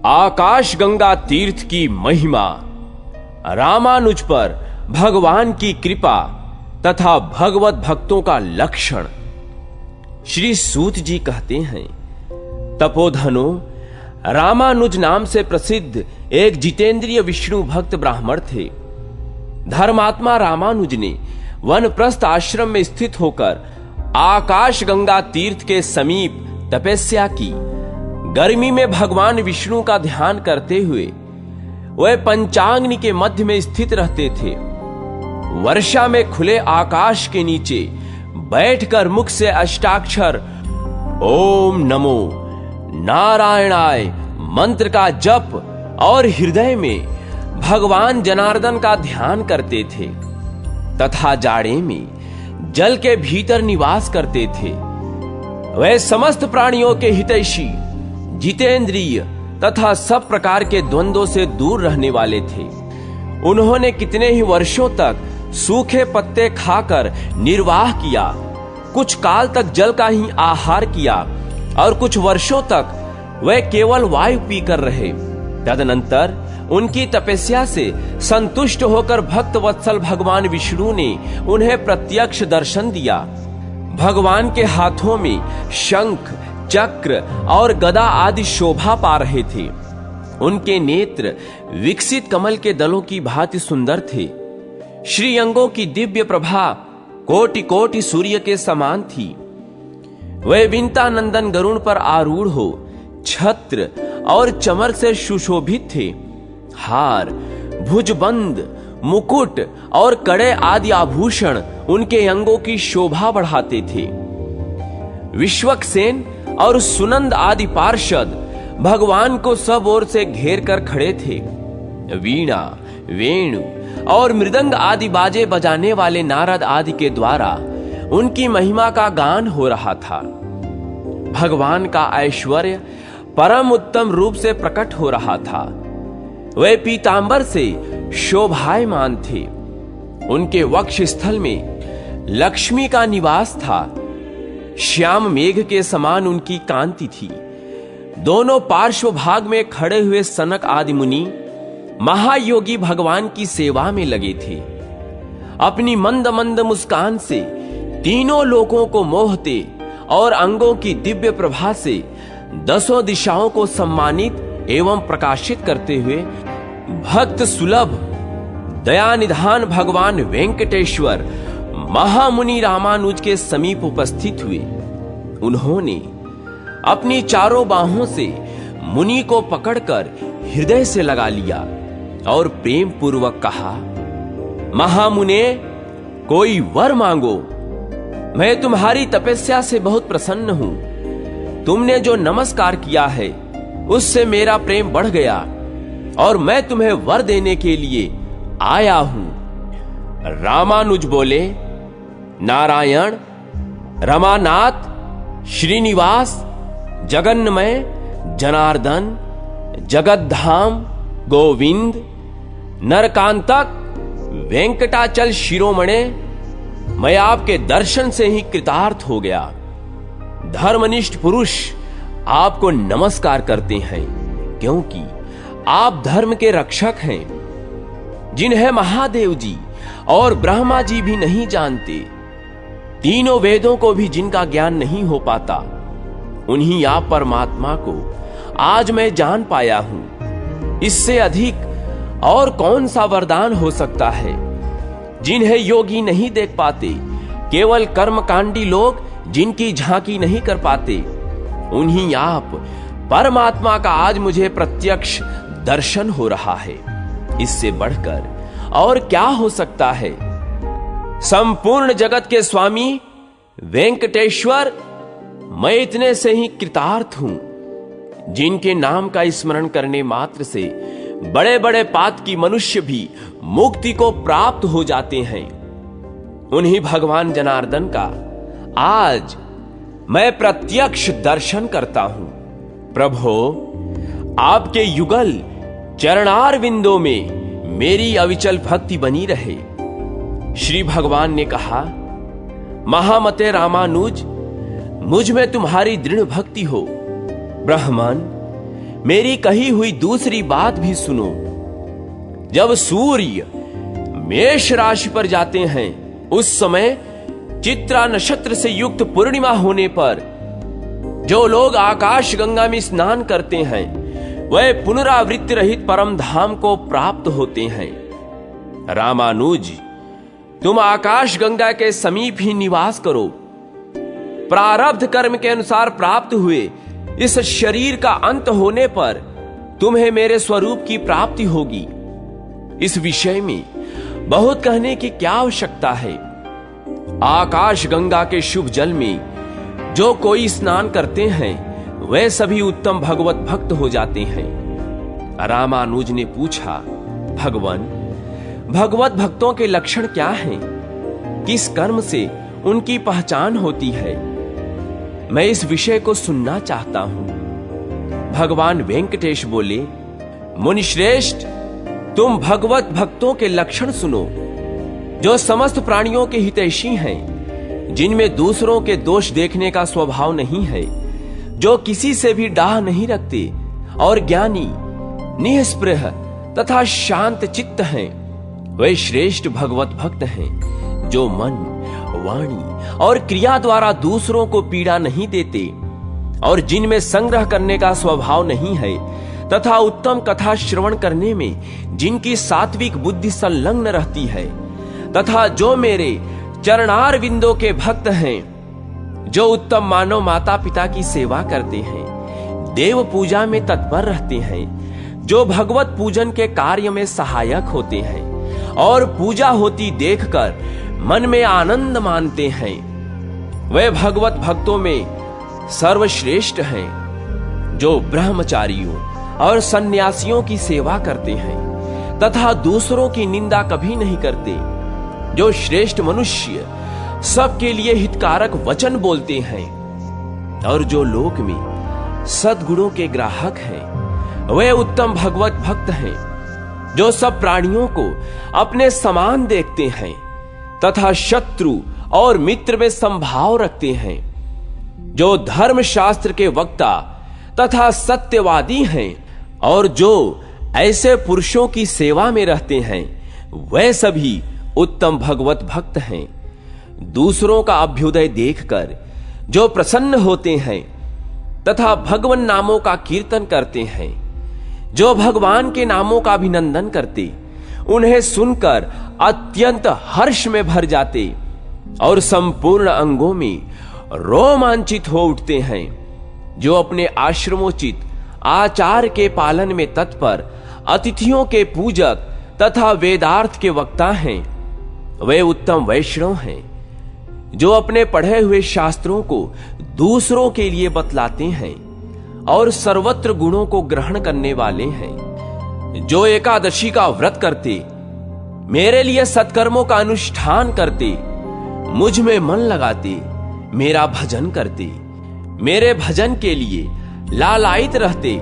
आकाश गंगा तीर्थ की महिमा, रामानुज पर भगवान की कृपा तथा भगवत भक्तों का लक्षण। श्री सूत जी कहते हैं, तपोधनो, रामानुज नाम से प्रसिद्ध एक जितेंद्रिय विष्णु भक्त ब्राह्मण थे। धर्मात्मा रामानुज ने वनप्रस्थ आश्रम में स्थित होकर आकाश गंगा तीर्थ के समीप तपस्या की। गर्मी में भगवान विष्णु का ध्यान करते हुए वह पंचाग्नि के मध्य में स्थित रहते थे। वर्षा में खुले आकाश के नीचे बैठकर मुख से अष्टाक्षर ओम नमो नारायणाय मंत्र का जप और हृदय में भगवान जनार्दन का ध्यान करते थे तथा जाड़े में जल के भीतर निवास करते थे। वह समस्त प्राणियों के हितैषी, जितेंद्रिय तथा सब प्रकार के द्वंद्वों से दूर रहने वाले थे। उन्होंने कितने ही वर्षों तक सूखे पत्ते खाकर निर्वाह किया, कुछ काल तक जल का ही आहार किया और कुछ वर्षों तक वे केवल वायु पीकर रहे। तदनंतर उनकी तपस्या से संतुष्ट होकर भक्त वत्सल भगवान विष्णु ने उन्हें प्रत्यक्ष दर्शन दिया। भगवान के हाथों में शंख, चक्र और गदा आदि शोभा पा रहे थे। उनके नेत्र विकसित कमल के दलों की भांति सुंदर थे। श्री अंगों की दिव्य प्रभा कोटि कोटि सूर्य के समान थी। वे विंता नंदन गरुण पर आरूढ़ हो छत्र और चमर से सुशोभित थे। हार, भुजबंद, मुकुट और कड़े आदि आभूषण उनके अंगों की शोभा बढ़ाते थे। विश्वक्सेन और सुनंद आदि पार्षद भगवान को सब ओर से घेर कर खड़े थे। वीणा, वेणु और मृदंग आदि बाजे बजाने वाले नारद आदि के द्वारा उनकी महिमा का गान हो रहा था। भगवान का ऐश्वर्य परम उत्तम रूप से प्रकट हो रहा था। वे पीतांबर से शोभायमान थे। उनके वक्ष स्थल में लक्ष्मी का निवास था। श्याम मेघ के समान उनकी कांति थी। दोनों पार्श्व भाग में खड़े हुए सनक आदि मुनि महायोगी भगवान की सेवा में लगे थे। अपनी मंद मंद मुस्कान से तीनों लोकों को मोहते और अंगों की दिव्य प्रभा से दसों दिशाओं को सम्मानित एवं प्रकाशित करते हुए भक्त सुलभ दया निधान भगवान वेंकटेश्वर महामुनि रामानुज के समीप उपस्थित हुए। उन्होंने अपनी चारों बाहों से मुनि को पकड़कर हृदय से लगा लिया और प्रेम पूर्वक कहा, महामुने, कोई वर मांगो। मैं तुम्हारी तपस्या से बहुत प्रसन्न हूं। तुमने जो नमस्कार किया है उससे मेरा प्रेम बढ़ गया और मैं तुम्हें वर देने के लिए आया हूं। रामानुज बोले, नारायण, रमानाथ, श्रीनिवास, जगन्मय, जनार्दन, जगद्धाम, गोविंद, नरकांतक, वेंकटाचल शिरोमणे, मैं आपके दर्शन से ही कृतार्थ हो गया। धर्मनिष्ठ पुरुष आपको नमस्कार करते हैं, क्योंकि आप धर्म के रक्षक हैं, जिन्हें महादेव जी और ब्रह्मा जी भी नहीं जानते। तीनों वेदों को भी जिनका ज्ञान नहीं हो पाता, उन्हीं आप परमात्मा को आज मैं जान पाया हूं। इससे अधिक और कौन सा वरदान हो सकता है? जिन्हें योगी नहीं देख पाते, केवल कर्मकांडी लोग जिनकी झांकी नहीं कर पाते, उन्हीं आप परमात्मा का आज मुझे प्रत्यक्ष दर्शन हो रहा है। इससे बढ़कर और क्या हो सकता है? संपूर्ण जगत के स्वामी वेंकटेश्वर, मैं इतने से ही कृतार्थ हूं, जिनके नाम का स्मरण करने मात्र से बड़े बड़े पातकी मनुष्य भी मुक्ति को प्राप्त हो जाते हैं। उन्हीं भगवान जनार्दन का आज मैं प्रत्यक्ष दर्शन करता हूं। प्रभो, आपके युगल चरणार विंदों में मेरी अविचल भक्ति बनी रहे। श्री भगवान ने कहा, महामते रामानुज, मुझ में तुम्हारी दृढ़ भक्ति हो। ब्राह्मण, मेरी कही हुई दूसरी बात भी सुनो। जब सूर्य मेष राशि पर जाते हैं, उस समय चित्रा नक्षत्र से युक्त पूर्णिमा होने पर जो लोग आकाश गंगा में स्नान करते हैं, वह पुनरावृत्ति रहित परम धाम को प्राप्त होते हैं। रामानुज, तुम आकाश गंगा के समीप ही निवास करो। प्रारब्ध कर्म के अनुसार प्राप्त हुए इस शरीर का अंत होने पर तुम्हें मेरे स्वरूप की प्राप्ति होगी। इस विषय में बहुत कहने की क्या आवश्यकता है। आकाश गंगा के शुभ जल में जो कोई स्नान करते हैं, वे सभी उत्तम भगवत भक्त हो जाते हैं। रामानुज ने पूछा, भगवान, भगवत भक्तों के लक्षण क्या हैं? किस कर्म से उनकी पहचान होती है? मैं इस विषय को सुनना चाहता हूं। भगवान वेंकटेश बोले, मुनिश्रेष्ठ, तुम भगवत भक्तों के लक्षण सुनो, जो समस्त प्राणियों के हितैषी हैं, जिनमें दूसरों के दोष देखने का स्वभाव नहीं है, जो किसी से भी डाह नहीं रखते और ज्ञानी, निःस्पृह तथा शांत चित्त हैं। वे श्रेष्ठ भगवत भक्त हैं, जो मन, वाणी और क्रिया द्वारा दूसरों को पीड़ा नहीं देते और जिनमें संग्रह करने का स्वभाव नहीं है तथा उत्तम कथा श्रवण करने में जिनकी सात्विक बुद्धि संलग्न रहती है, तथा जो मेरे चरणार विंदों के भक्त हैं, जो उत्तम मानव माता पिता की सेवा करते हैं, देव पूजा में तत्पर रहते हैं, जो भगवत पूजन के कार्य में सहायक होते हैं और पूजा होती देखकर मन में आनंद मानते हैं, वे भगवत भक्तों में सर्वश्रेष्ठ हैं। जो ब्रह्मचारियों और सन्यासियों की सेवा करते हैं तथा दूसरों की निंदा कभी नहीं करते, जो श्रेष्ठ मनुष्य सबके लिए हितकारक वचन बोलते हैं और जो लोक में सद्गुणों के ग्राहक हैं, वे उत्तम भगवत भक्त हैं। जो सब प्राणियों को अपने समान देखते हैं तथा शत्रु और मित्र में संभाव रखते हैं, जो धर्म शास्त्र के वक्ता तथा सत्यवादी हैं और जो ऐसे पुरुषों की सेवा में रहते हैं, वे सभी उत्तम भगवत भक्त हैं। दूसरों का अभ्युदय देखकर जो प्रसन्न होते हैं तथा भगवान नामों का कीर्तन करते हैं, जो भगवान के नामों का अभिनंदन करते, उन्हें सुनकर अत्यंत हर्ष में भर जाते और संपूर्ण अंगों में रोमांचित हो उठते हैं, जो अपने आश्रमोचित आचार के पालन में तत्पर, अतिथियों के पूजक तथा वेदार्थ के वक्ता हैं, वे उत्तम वैष्णव हैं। जो अपने पढ़े हुए शास्त्रों को दूसरों के लिए बतलाते हैं और सर्वत्र गुणों को ग्रहण करने वाले हैं, जो एकादशी का व्रत करते, मेरे लिए सत्कर्मों का अनुष्ठान करते, मुझ में मन लगाते, मेरा भजन करते, मेरे भजन के लिए लालायित रहते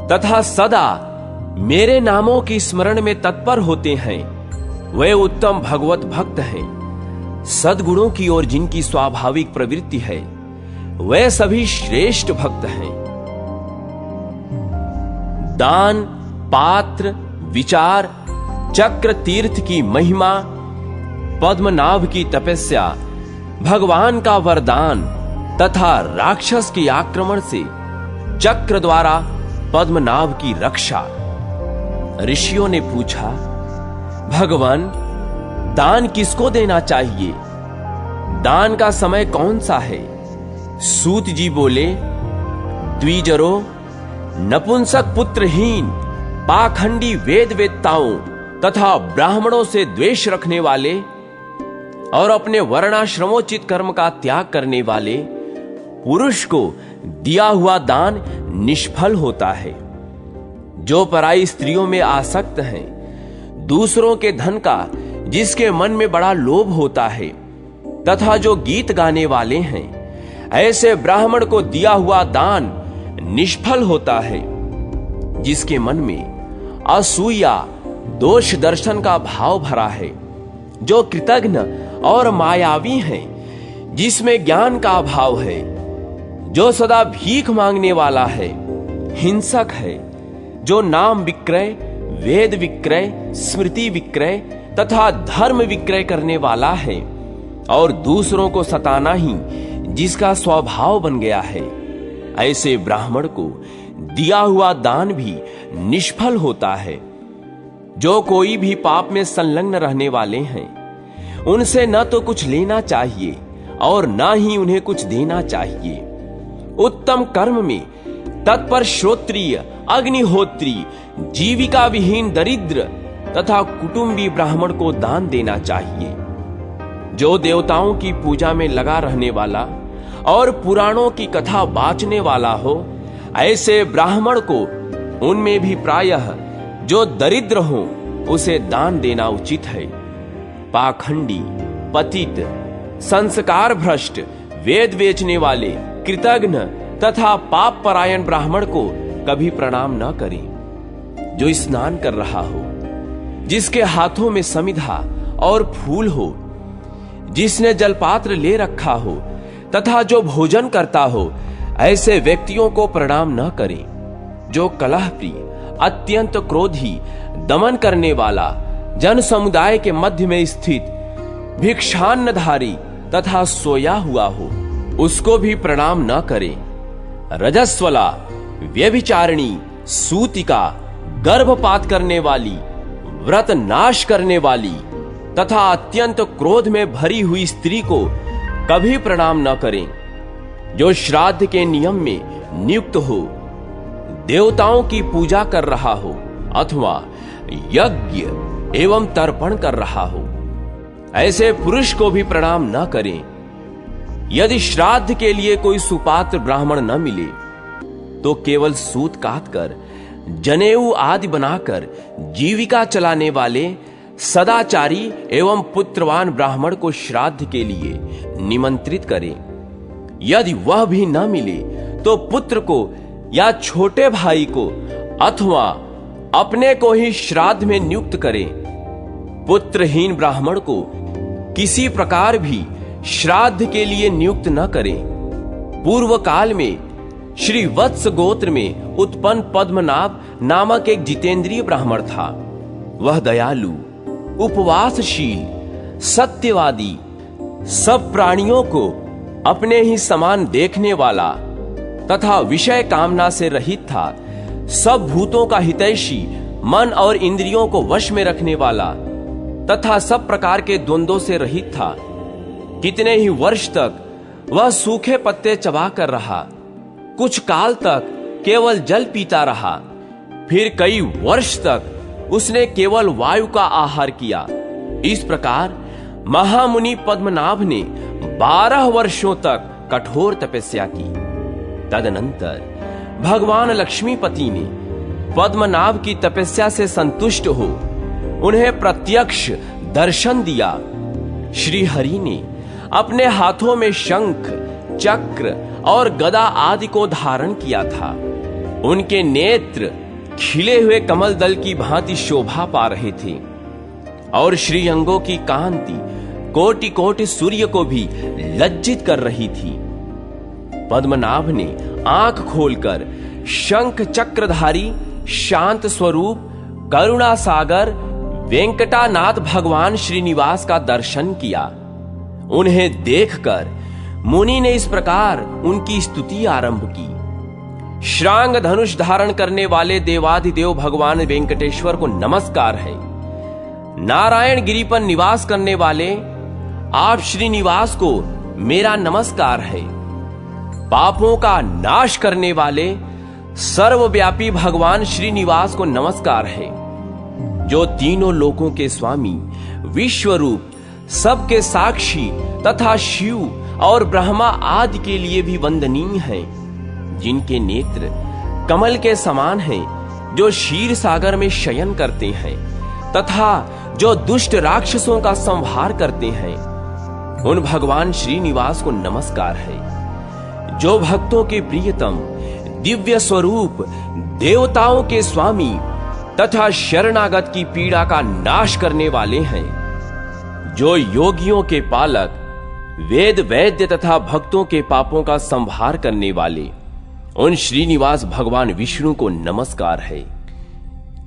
तथा सदा मेरे नामों की स्मरण में तत्पर होते हैं, वे उत्तम भगवत भक्त हैं। सद्गुणों की ओर जिनकी स्वाभाविक प्रवृत्ति है, वे सभी श्रेष्ठ भक्त हैं। दान, पात्र, विचार, चक्र तीर्थ की महिमा, पद्मनाभ की तपस्या, भगवान का वरदान तथा राक्षस के आक्रमण से चक्र द्वारा पद्मनाभ की रक्षा। ऋषियों ने पूछा, भगवान, दान किसको देना चाहिए? दान का समय कौन सा है? सूत जी बोले, द्विजरो, नपुंसक पुत्रहीन, पाखंडी वेद वेत्ताओं तथा ब्राह्मणों से द्वेष रखने वाले और अपने वर्णाश्रमोचित कर्म का त्याग करने वाले पुरुष को दिया हुआ दान निष्फल होता है। जो पराई स्त्रियों में आसक्त हैं, दूसरों के धन का जिसके मन में बड़ा लोभ होता है तथा जो गीत गाने वाले हैं, ऐसे ब्राह्मण को दिया हुआ दान निष्फल होता है। जिसके मन में असूया, दोष दर्शन का भाव भरा है, जो कृतघ्न और मायावी है, जिसमें ज्ञान का अभाव है, जो सदा भीख मांगने वाला है हिंसक है, जो नाम विक्रय, वेद विक्रय, स्मृति विक्रय तथा धर्म विक्रय करने वाला है और दूसरों को सताना ही जिसका स्वभाव बन गया है, ऐसे ब्राह्मण को दिया हुआ दान भी निष्फल होता है। जो कोई भी पाप में संलग्न रहने वाले हैं, उनसे न तो कुछ लेना चाहिए और न ही उन्हें कुछ देना चाहिए। उत्तम कर्म में तत्पर श्रोत्रिय, अग्निहोत्री, जीविका विहीन दरिद्र तथा कुटुंबी ब्राह्मण को दान देना चाहिए। जो देवताओं की पूजा में लगा रहने वाला और पुराणों की कथा वाचने वाला हो, ऐसे ब्राह्मण को उनमें भी प्रायः जो दरिद्र हो उसे दान देना उचित है। पाखंडी, पतित, संस्कार भ्रष्ट, वेद बेचने वाले, कृतघ्न तथा पाप परायण ब्राह्मण को कभी प्रणाम न करें। जो स्नान कर रहा हो, जिसके हाथों में समिधा और फूल हो, जिसने जलपात्र ले रखा हो तथा जो भोजन करता हो, ऐसे व्यक्तियों को प्रणाम न करें। जो कलह प्रिय, अत्यंत क्रोधी, दमन करने वाला, जन समुदाय के मध्य में स्थित, भिक्षान्नधारी तथा सोया हुआ हो, उसको भी प्रणाम न करें। रजस्वला, व्यभिचारिणी, सूतिका, गर्भपात करने वाली, व्रत नाश करने वाली तथा अत्यंत क्रोध में भरी हुई स्त्री को कभी प्रणाम न करें। जो श्राद्ध के नियम में नियुक्त हो, देवताओं की पूजा कर रहा हो अथवा यज्ञ एवं तर्पण कर रहा हो, ऐसे पुरुष को भी प्रणाम न करें। यदि श्राद्ध के लिए कोई सुपात्र ब्राह्मण न मिले तो केवल सूत काट कर, जनेऊ आदि बनाकर जीविका चलाने वाले सदाचारी एवं पुत्रवान ब्राह्मण को श्राद्ध के लिए निमंत्रित करें। यदि वह भी न मिले तो पुत्र को या छोटे भाई को अथवा अपने को ही श्राद्ध में नियुक्त करें। पुत्रहीन ब्राह्मण को किसी प्रकार भी श्राद्ध के लिए नियुक्त न करें। पूर्व काल में श्री वत्स गोत्र में उत्पन्न पद्मनाभ नामक एक जितेंद्रिय ब्राह्मण था। वह दयालु, उपवासशील, सत्यवादी, सब प्राणियों को अपने ही समान देखने वाला तथा विषय कामना से रहित था। सब भूतों का हितैषी, मन और इंद्रियों को वश में रखने वाला तथा सब प्रकार के द्वंद्वों से रहित था। कितने ही वर्ष तक वह सूखे पत्ते चबा कर रहा। कुछ काल तक केवल जल पीता रहा। फिर कई वर्ष तक उसने केवल वायु का आहार किया। इस प्रकार महामुनि पद्मनाभ ने 12 वर्षों तक कठोर तपस्या की। तदनंतर भगवान लक्ष्मीपति ने पद्मनाभ की तपस्या से संतुष्ट हो उन्हें प्रत्यक्ष दर्शन दिया। श्री हरि ने अपने हाथों में शंख, चक्र और गदा आदि को धारण किया था। उनके नेत्र खिले हुए कमल दल की भांति शोभा पा रहे थे और श्री अंगों की कांति कोटि कोटि सूर्य को भी लज्जित कर रही थी। पद्मनाभ ने आंख खोलकर शंख चक्रधारी, शांत स्वरूप, करुणा सागर वेंकटानाथ भगवान श्रीनिवास का दर्शन किया। उन्हें देखकर मुनि ने इस प्रकार उनकी स्तुति आरंभ की। श्रांग धनुष धारण करने वाले देवाधिदेव भगवान वेंकटेश्वर को नमस्कार है। नारायण गिरि पर निवास करने वाले आप श्रीनिवास को मेरा नमस्कार है। पापों का नाश करने वाले सर्वव्यापी भगवान श्रीनिवास को नमस्कार है। जो तीनों लोकों के स्वामी, विश्वरूप, सबके साक्षी तथा शिव और ब्रह्मा आदि के लिए भी वंदनीय हैं, जिनके नेत्र कमल के समान हैं, जो क्षीर सागर में शयन करते हैं तथा जो दुष्ट राक्षसों का संहार करते हैं, उन भगवान श्रीनिवास को नमस्कार है। जो भक्तों के प्रियतम, दिव्य स्वरूप, देवताओं के स्वामी तथा शरणागत की पीड़ा का नाश करने वाले हैं, जो योगियों के पालक, वेद वैद्य तथा भक्तों के पापों का संहार करने वाले उन श्रीनिवास भगवान विष्णु को नमस्कार है।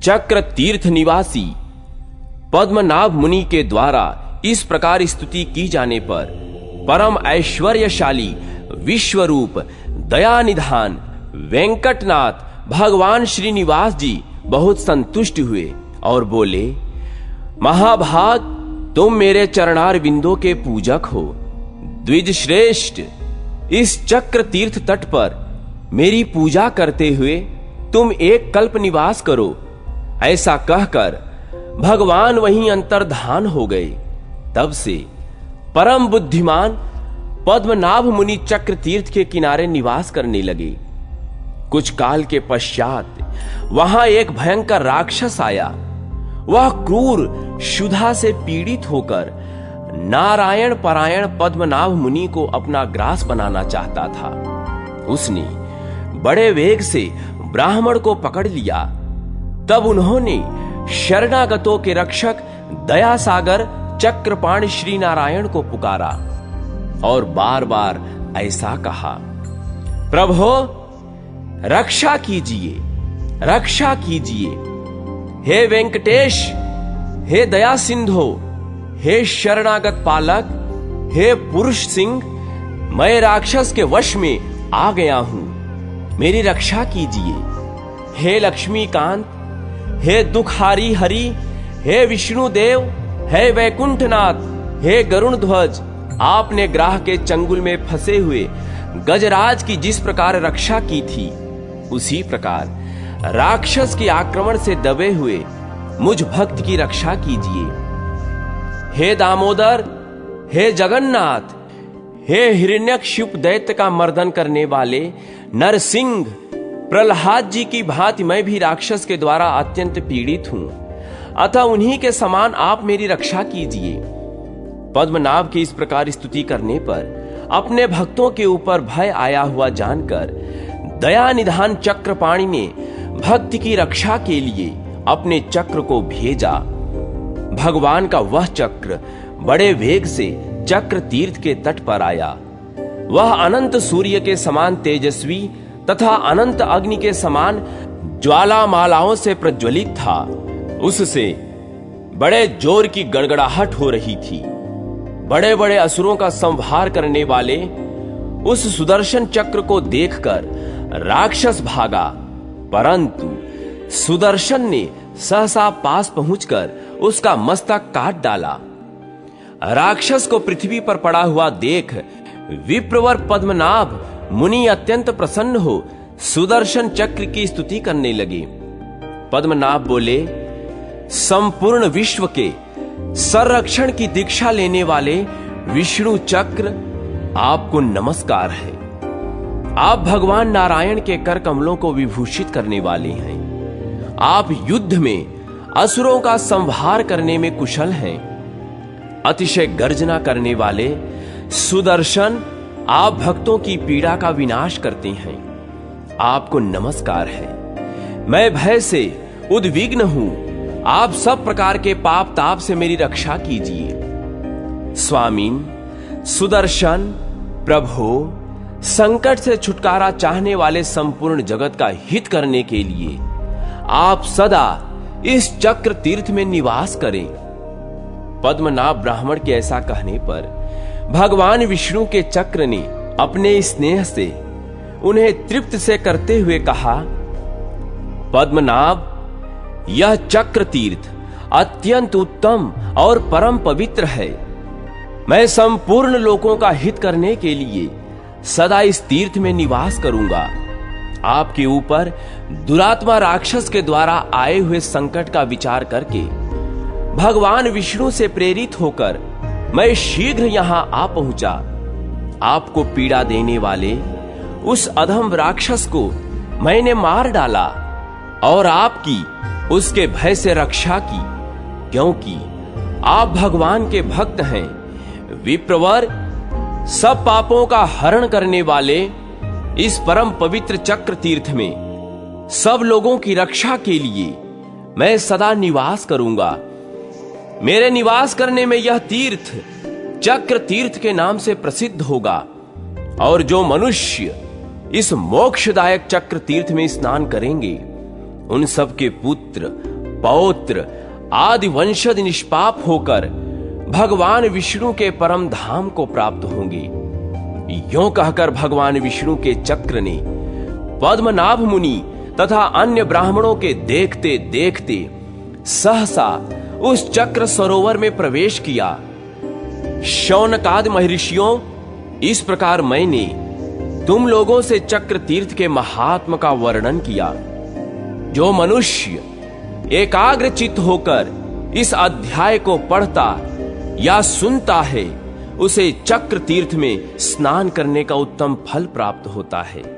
चक्र तीर्थ निवासी पद्मनाभ मुनि के द्वारा इस प्रकार स्तुति की जाने पर परम ऐश्वर्यशाली विश्वरूप दयानिधान वेंकटनाथ भगवान श्रीनिवास जी बहुत संतुष्ट हुए और बोले, महाभाग, तुम मेरे चरणार बिंदों के पूजक हो। द्विज श्रेष्ठ, इस चक्र तीर्थ तट पर मेरी पूजा करते हुए तुम एक कल्प निवास करो। ऐसा कहकर भगवान वहीं अंतर्धान हो गए। तब से परम बुद्धिमान पद्मनाभ मुनि चक्र तीर्थ के किनारे निवास करने लगे। कुछ काल के पश्चात वहां एक भयंकर राक्षस आया। वह क्रूर क्षुधा से पीड़ित होकर नारायण परायण पद्मनाभ मुनि को अपना ग्रास बनाना चाहता था। उसने बड़े वेग से ब्राह्मण को पकड़ लिया। तब उन्होंने शरणागतों के रक्षक दया सागर चक्रपाणि श्री नारायण को पुकारा और बार बार ऐसा कहा, प्रभो रक्षा कीजिए, रक्षा कीजिए। हे वेंकटेश, हे दया सिंधो, हे शरणागत पालक, हे पुरुष सिंह, मैं राक्षस के वश में आ गया हूं, मेरी रक्षा कीजिए। हे लक्ष्मीकांत, हे दुखारी हरि, हे विष्णुदेव, हे वैकुंठनाथ, हे गरुण ध्वज, आपने ग्राह के चंगुल में फंसे हुए गजराज की जिस प्रकार रक्षा की थी, उसी प्रकार राक्षस के आक्रमण से दबे हुए मुझ भक्त की रक्षा कीजिए। हे दामोदर, हे जगन्नाथ, हे हिरण्यकशिप दैत्य का मर्दन करने वाले नरसिंह, प्रहलाद जी की भांति मैं भी राक्षस के द्वारा अत्यंत पीड़ित हूं, अतः उन्हीं के समान आप मेरी रक्षा कीजिए। पद्मनाभ की इस प्रकार स्तुति करने पर अपने भक्तों के ऊपर भय आया हुआ जानकर दयानिधान चक्रपाणि ने भक्त की रक्षा के लिए अपने चक्र को भेजा। भगवान का वह चक्र बड़े वेग से चक्र तीर्थ के तट पर आया। वह अनंत सूर्य के समान तेजस्वी तथा अनंत अग्नि के समान ज्वालामालाओं से प्रज्वलित था। उससे बड़े जोर की गड़गड़ाहट हो रही थी। बड़े बड़े असुरों का संहार करने वाले उस सुदर्शन चक्र को देखकर राक्षस भागा, परंतु सुदर्शन ने सहसा पास पहुंचकर उसका मस्तक काट डाला। राक्षस को पृथ्वी पर पड़ा हुआ देख विप्रवर पद्मनाभ मुनि अत्यंत प्रसन्न हो सुदर्शन चक्र की स्तुति करने लगे। पद्मनाभ बोले, संपूर्ण विश्व के संरक्षण की दीक्षा लेने वाले विष्णु चक्र, आपको नमस्कार है। आप भगवान नारायण के कर कमलों को विभूषित करने वाले हैं। आप युद्ध में असुरों का संहार करने में कुशल हैं। अतिशय गर्जना करने वाले सुदर्शन, आप भक्तों की पीड़ा का विनाश करते हैं। आपको नमस्कार है। मैं भय से उद्विग्न हूं, आप सब प्रकार के पाप ताप से मेरी रक्षा कीजिए। स्वामीन, सुदर्शन, प्रभो, संकट से छुटकारा चाहने वाले संपूर्ण जगत का हित करने के लिए आप सदा इस चक्र तीर्थ में निवास करें। पद्मनाभ ब्राह्मण के ऐसा कहने पर भगवान विष्णु के चक्र ने अपने स्नेह से उन्हें तृप्त से करते हुए कहा, पद्मनाभ, यह चक्र तीर्थ अत्यंत उत्तम और परम पवित्र है। मैं संपूर्ण लोगों का हित करने के लिए सदा इस तीर्थ में निवास करूंगा। आपके ऊपर दुरात्मा राक्षस के द्वारा आए हुए संकट का विचार करके भगवान विष्णु से प्रेरित होकर मैं शीघ्र यहां आ पहुंचा। आपको पीड़ा देने वाले उस अधम राक्षस को मैंने मार डाला और आपकी उसके भय से रक्षा की, क्योंकि आप भगवान के भक्त हैं। विप्रवर, सब पापों का हरण करने वाले इस परम पवित्र चक्र तीर्थ में सब लोगों की रक्षा के लिए मैं सदा निवास करूंगा। मेरे निवास करने में यह तीर्थ चक्र तीर्थ के नाम से प्रसिद्ध होगा और जो मनुष्य इस मोक्षदायक चक्र तीर्थ में स्नान करेंगे, उन सब के पुत्र पौत्र आदि वंशज निष्पाप होकर भगवान विष्णु के परम धाम को प्राप्त होंगे। यों कहकर भगवान विष्णु के चक्र ने पद्मनाभ मुनि तथा अन्य ब्राह्मणों के देखते देखते सहसा उस चक्र सरोवर में प्रवेश किया। शौनकादि महर्षियों, इस प्रकार मैंने तुम लोगों से चक्र तीर्थ के महात्म का वर्णन किया। जो मनुष्य एकाग्र चित्त होकर इस अध्याय को पढ़ता या सुनता है, उसे चक्र तीर्थ में स्नान करने का उत्तम फल प्राप्त होता है।